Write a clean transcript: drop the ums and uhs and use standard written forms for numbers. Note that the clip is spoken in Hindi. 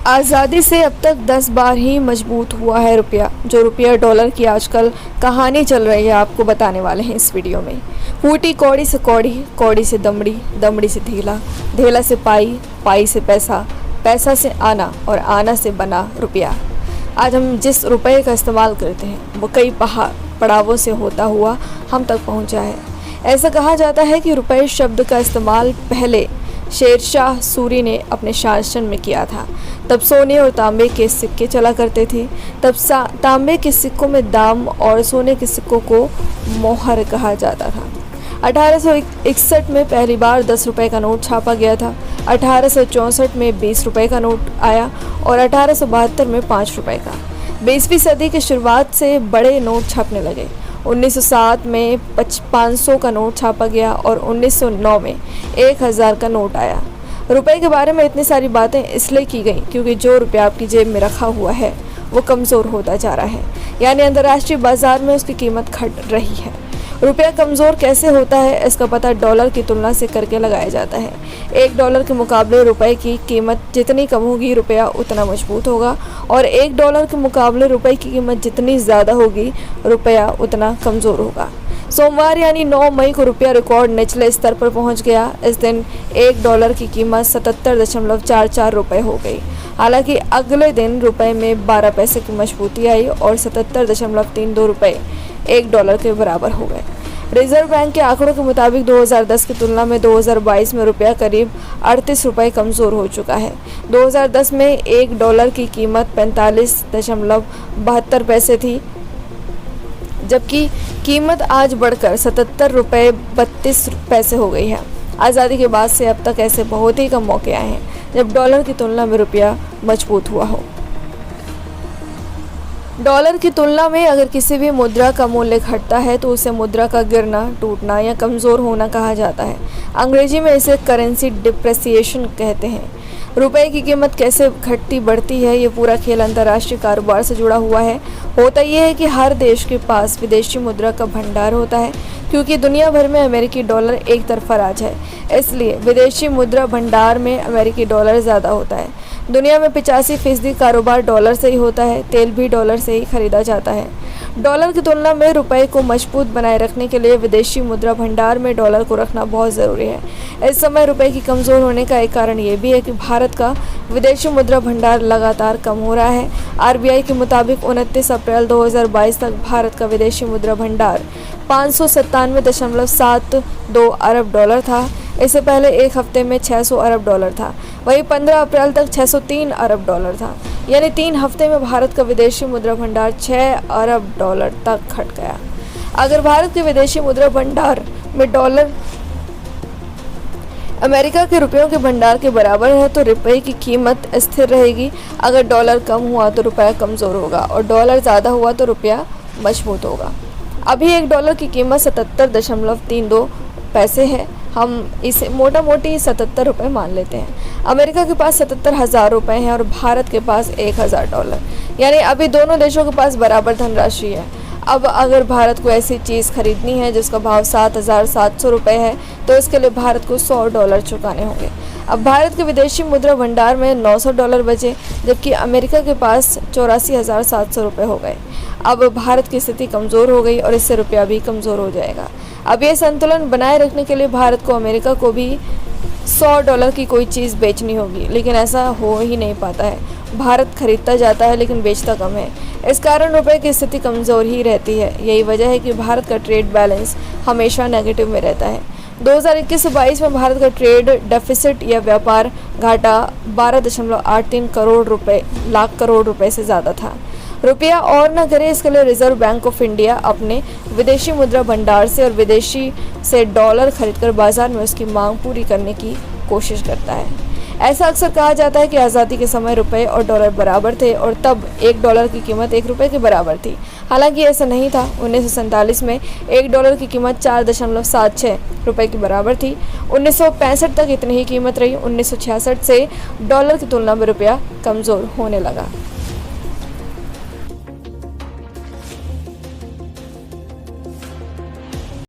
आज़ादी से अब तक 10 बार ही मजबूत हुआ है रुपया। जो रुपया डॉलर की आजकल कहानी चल रही है आपको बताने वाले हैं इस वीडियो में। फूटी कौड़ी से कौड़ी, कौड़ी से दमड़ी, दमड़ी से धेला, धेला से पाई, पाई से पैसा, पैसा से आना और आना से बना रुपया। आज हम जिस रुपये का इस्तेमाल करते हैं वो कई पड़ावों से होता हुआ हम तक पहुंचा है। ऐसा कहा जाता है कि रुपये शब्द का इस्तेमाल पहले शेरशाह सूरी ने अपने शासन में किया था। तब सोने और तांबे के सिक्के चला करते थे। तब तांबे के सिक्कों में दाम और सोने के सिक्कों को मोहर कहा जाता था। 1861 में पहली बार 10 रुपये का नोट छापा गया था। 1864 में 20 रुपये का नोट आया और 1872 में 5 रुपये का। 20वीं सदी की शुरुआत से बड़े नोट छपने लगे। 1907 में 500 का नोट छापा गया और 1909 में 1000 का नोट आया। रुपए के बारे में इतनी सारी बातें इसलिए की गई क्योंकि जो रुपया आपकी जेब में रखा हुआ है वो कमज़ोर होता जा रहा है, यानी अंतर्राष्ट्रीय बाजार में उसकी कीमत घट रही है। रुपया कमज़ोर कैसे होता है इसका पता डॉलर की तुलना से करके लगाया जाता है। $1 के मुकाबले रुपए की कीमत जितनी कम होगी रुपया उतना मजबूत होगा और $1 के मुकाबले रुपए की कीमत जितनी ज़्यादा होगी रुपया उतना कमज़ोर होगा। सोमवार यानी 9 मई को रुपया रिकॉर्ड निचले स्तर पर पहुंच गया। इस दिन $1 की कीमत 77.44 रुपये हो गई। हालांकि अगले दिन रुपए में 12 पैसे की मजबूती आई और 77.32 रुपये $1 के बराबर हो गए। रिजर्व बैंक के आंकड़ों के मुताबिक 2010 की तुलना में 2022 में रुपया करीब 38 रुपये कमज़ोर हो चुका है। 2010 में $1 की कीमत 45.72 पैसे थी, जबकि कीमत आज बढ़कर 77 रुपये 32 पैसे हो गई है। आज़ादी के बाद से अब तक ऐसे बहुत ही कम मौके आए हैं जब डॉलर की तुलना में रुपया मजबूत हुआ हो। डॉलर की तुलना में अगर किसी भी मुद्रा का मूल्य घटता है तो उसे मुद्रा का गिरना, टूटना या कमज़ोर होना कहा जाता है। अंग्रेजी में इसे करेंसी डिप्रेसिएशन कहते हैं। रुपए की कीमत कैसे घटती बढ़ती है ये पूरा खेल अंतर्राष्ट्रीय कारोबार से जुड़ा हुआ है। होता यह है कि हर देश के पास विदेशी मुद्रा का भंडार होता है। क्योंकि दुनिया भर में अमेरिकी डॉलर एक तरफा राज है, इसलिए विदेशी मुद्रा भंडार में अमेरिकी डॉलर ज़्यादा होता है। दुनिया में 85% कारोबार डॉलर से ही होता है। तेल भी डॉलर से ही खरीदा जाता है। डॉलर की तुलना में रुपए को मजबूत बनाए रखने के लिए विदेशी मुद्रा भंडार में डॉलर को रखना बहुत ज़रूरी है। इस समय रुपए की कमज़ोर होने का एक कारण ये भी है कि भारत का विदेशी मुद्रा भंडार लगातार कम हो रहा है। RBI के मुताबिक 29 अप्रैल 2022 तक भारत का विदेशी मुद्रा भंडार 597.72 अरब डॉलर था। इससे पहले एक हफ्ते में 600 अरब डॉलर था। वहीं 15 अप्रैल तक 603 अरब डॉलर था, यानी 3 हफ्ते में भारत का विदेशी मुद्रा भंडार 6 अरब डॉलर तक घट गया। अगर भारत के विदेशी मुद्रा भंडार में डॉलर अमेरिका के रुपयों के भंडार के बराबर है तो रुपये की कीमत स्थिर रहेगी। अगर डॉलर कम हुआ तो रुपया कमज़ोर होगा और डॉलर ज़्यादा हुआ तो रुपया मजबूत होगा। अभी $1 की कीमत 77.32 पैसे है। हम इसे मोटा मोटी 77 रुपये मान लेते हैं। अमेरिका के पास 77,000 रुपये हैं और भारत के पास $1,000, यानी अभी दोनों देशों के पास बराबर धनराशि है। अब अगर भारत को ऐसी चीज़ खरीदनी है जिसका भाव 7,700 रुपये है तो इसके लिए भारत को $100 चुकाने होंगे। अब भारत के विदेशी मुद्रा भंडार में $900 बचे, जबकि अमेरिका के पास 84,700 रुपये हो गए। अब भारत की स्थिति कमज़ोर हो गई और इससे रुपया भी कमज़ोर हो जाएगा। अब ये संतुलन बनाए रखने के लिए भारत को अमेरिका को भी $100 की कोई चीज़ बेचनी होगी, लेकिन ऐसा हो ही नहीं पाता है। भारत खरीदता जाता है लेकिन बेचता कम है। इस कारण रुपए की स्थिति कमज़ोर ही रहती है। यही वजह है कि भारत का ट्रेड बैलेंस हमेशा नेगेटिव में रहता है। 2021 से 22 में भारत का ट्रेड डेफिसिट या व्यापार घाटा 12.83 लाख करोड़ रुपए से ज़्यादा था। रुपया और न करे इसके लिए रिजर्व बैंक ऑफ इंडिया अपने विदेशी मुद्रा भंडार से और विदेशी से डॉलर खरीदकर बाजार में उसकी मांग पूरी करने की कोशिश करता है। ऐसा अक्सर कहा जाता है कि आज़ादी के समय रुपए और डॉलर बराबर थे और तब $1 की कीमत $1 के बराबर थी। हालांकि ऐसा नहीं था। 1947 में $1 की कीमत 4.76 रुपये के बराबर थी। 1965 तक इतनी ही कीमत रही। 1966 से डॉलर की तुलना में रुपया कमज़ोर होने लगा।